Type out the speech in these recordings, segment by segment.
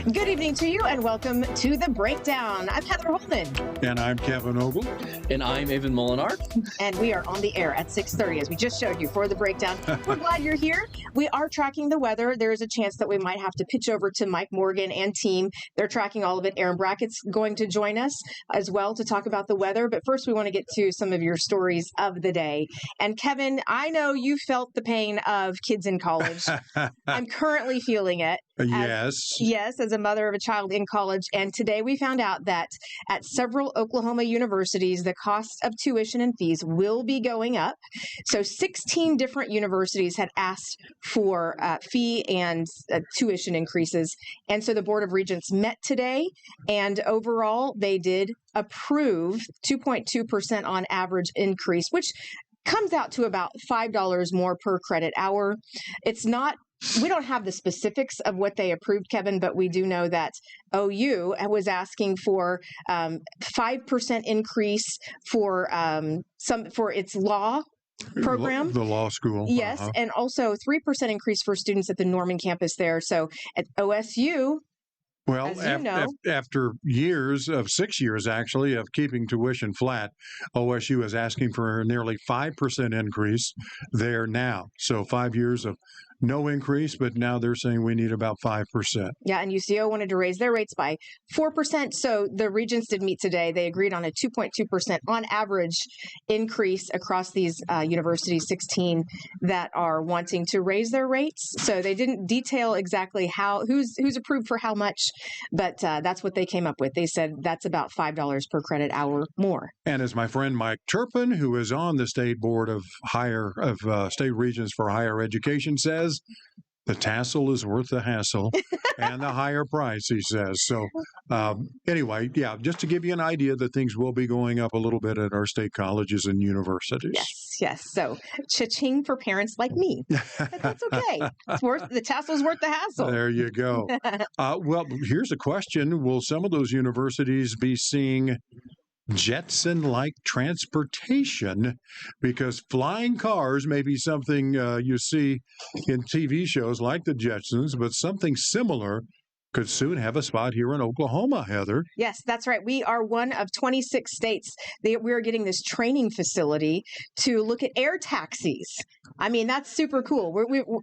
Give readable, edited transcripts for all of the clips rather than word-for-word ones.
Good evening to you and welcome to The Breakdown. I'm Heather Holden. And I'm Kevin Ogle. And I'm Evan Molinar. And we are on the air at 6:30, as we just showed you for The Breakdown. We're glad you're here. We are tracking the weather. There is a chance that we might have to pitch over to Mike Morgan and team. They're tracking all of it. Aaron Brackett's going to join us as well to talk about the weather. But first, we want to get to some of your stories of the day. And Kevin, I know you felt the pain of kids in college. I'm currently feeling it. Yes, as a mother of a child in college. And today we found out that at several Oklahoma universities, the cost of tuition and fees will be going up. So 16 different universities had asked for fee and tuition increases. And so the Board of Regents met today, and overall they did approve 2.2% on average increase, which comes out to about $5 more per credit hour. We don't have the specifics of what they approved, Kevin, but we do know that OU was asking for 5% increase for its law program. The law school. Yes, and also 3% increase for students at the Norman campus there. So at OSU, well, after 6 years, actually, of keeping tuition flat, OSU is asking for a nearly 5% increase there now. So 5 years of no increase, but now they're saying we need about 5%. Yeah, and UCO wanted to raise their rates by 4%. So the regents did meet today. They agreed on a 2.2% on average increase across these universities, 16 that are wanting to raise their rates. So they didn't detail exactly who's approved for how much, but that's what they came up with. They said that's about $5 per credit hour more. And as my friend Mike Turpin, who is on the State Board of State Regents for Higher Education, says, the tassel is worth the hassle and the higher price, he says. So anyway, yeah, just to give you an idea that things will be going up a little bit at our state colleges and universities. Yes. So cha-ching for parents like me. But that's okay. The tassel's worth the hassle. There you go. Well, here's a question. Will some of those universities be seeing Jetson-like transportation, because flying cars may be something you see in TV shows like the Jetsons, but something similar could soon have a spot here in Oklahoma, Heather. Yes, that's right. We are one of 26 states. We are getting this training facility to look at air taxis. I mean, that's super cool.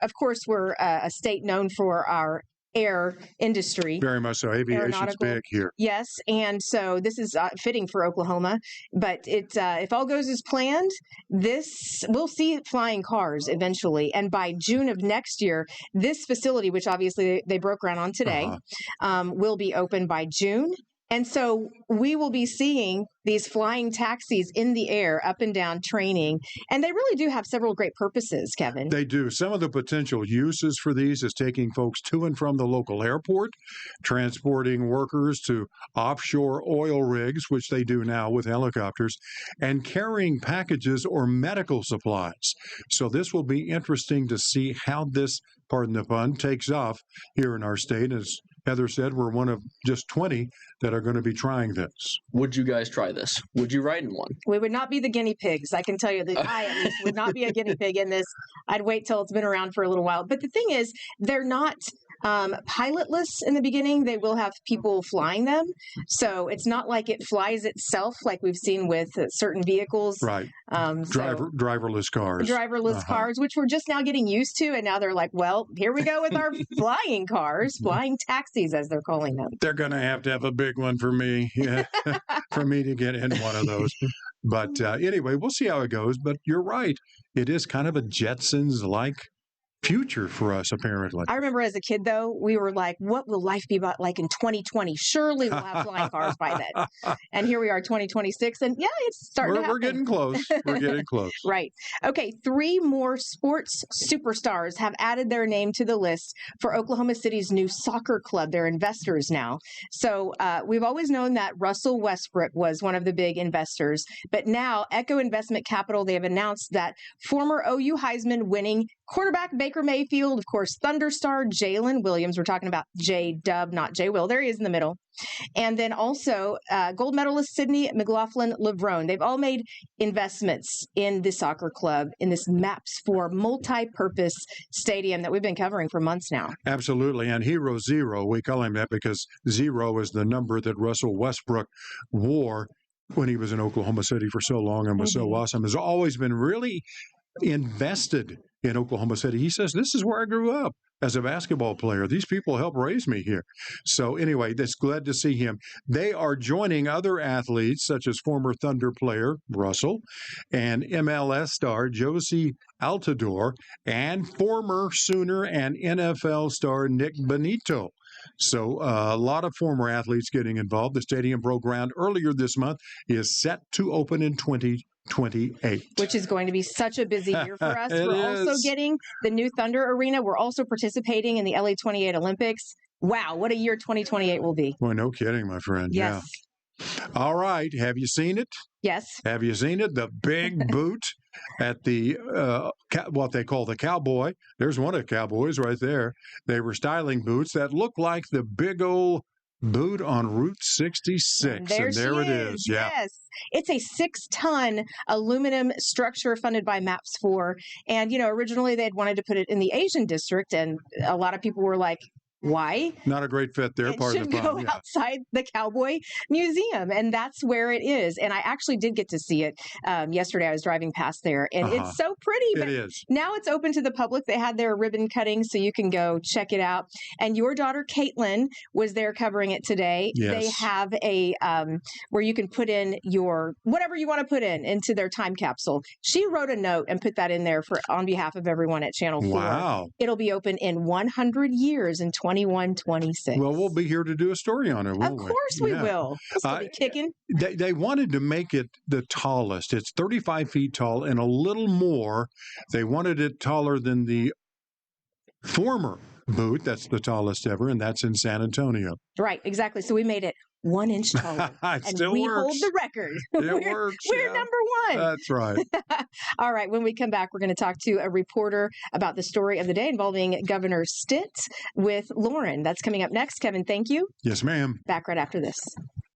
Of course, we're a state known for our air industry. Very much so. Aviation's big here. Yes, and so this is fitting for Oklahoma. But if all goes as planned, we'll see flying cars eventually. And by June of next year, this facility, which obviously they broke ground on today, will be open by June. And so we will be seeing these flying taxis in the air, up and down training. And they really do have several great purposes, Kevin. They do. Some of the potential uses for these is taking folks to and from the local airport, transporting workers to offshore oil rigs, which they do now with helicopters, and carrying packages or medical supplies. So this will be interesting to see how this, pardon the pun, takes off here in our state. As Heather said, we're one of just 20 that are going to be trying this. Would you guys try this? Would you ride in one? We would not be the guinea pigs. I can tell you that I, at least, would not be a guinea pig in this. I'd wait till it's been around for a little while. But the thing is, they're not pilotless in the beginning. They will have people flying them. So it's not like it flies itself like we've seen with certain vehicles. Right. Driverless cars. Driverless cars, which we're just now getting used to. And now they're like, well, here we go with our flying cars, flying taxis, as they're calling them. They're going to have a big one for me, for me to get in one of those. But anyway, we'll see how it goes. But you're right. It is kind of a Jetsons-like future for us, apparently. I remember as a kid, though, we were like, what will life be like in 2020? Surely we'll have flying cars by then. And here we are, 2026. And yeah, it's starting to happen. We're getting close. We're getting close. Right. Okay, 3 more sports superstars have added their name to the list for Oklahoma City's new soccer club. They're investors now. So we've always known that Russell Westbrook was one of the big investors. But now Echo Investment Capital, they have announced that former OU Heisman winning quarterback Baker Mayfield, of course, Thunderstar, Jalen Williams. We're talking about J-Dub, not J-Will. There he is in the middle. And then also gold medalist Sydney McLaughlin-Levrone. They've all made investments in the soccer club, in this MAPS for multi-purpose stadium that we've been covering for months now. Absolutely. And Hero Zero, we call him that because zero is the number that Russell Westbrook wore when he was in Oklahoma City for so long and was so awesome, has always been really invested in Oklahoma City. He says, this is where I grew up as a basketball player. These people helped raise me here. So anyway, that's glad to see him. They are joining other athletes, such as former Thunder player Russell and MLS star Josie Altidore and former Sooner and NFL star Nick Benito. So a lot of former athletes getting involved. The stadium broke ground earlier this month, is set to open in 2028. Which is going to be such a busy year for us. We're also getting the new Thunder Arena. We're also participating in the LA 28 Olympics. Wow, what a year 2028 will be. Well, no kidding, my friend. Yes. Yeah. All right. Have you seen it? Yes. Have you seen it? The big boot at the, what they call the Cowboy. There's one of the Cowboys right there. They were styling boots that look like the big old boot on Route 66. And there it is. Yeah. Yes. It's a 6-ton aluminum structure funded by MAPS 4. And, originally they'd wanted to put it in the Asian district. And a lot of people were like, why? Not a great fit there. It should go outside the Cowboy Museum, and that's where it is. And I actually did get to see it yesterday. I was driving past there, and it's so pretty. But it is. Now it's open to the public. They had their ribbon cutting, so you can go check it out. And your daughter, Caitlin, was there covering it today. Yes. They have a where you can put in your whatever you want to put into their time capsule. She wrote a note and put that in there on behalf of everyone at Channel 4. Wow. It'll be open in 100 years in 2126. Well, we'll be here to do a story on it, won't we? Of course we will. We'll be kicking. They wanted to make it the tallest. It's 35 feet tall and a little more. They wanted it taller than the former boot. That's the tallest ever, and that's in San Antonio. Right, exactly. So we made it 1 inch taller. It and still we works. hold the record. It works. We're number one. That's right. All right. When we come back, we're going to talk to a reporter about the story of the day involving Governor Stitt with Lauren. That's coming up next. Kevin, thank you. Yes, ma'am. Back right after this.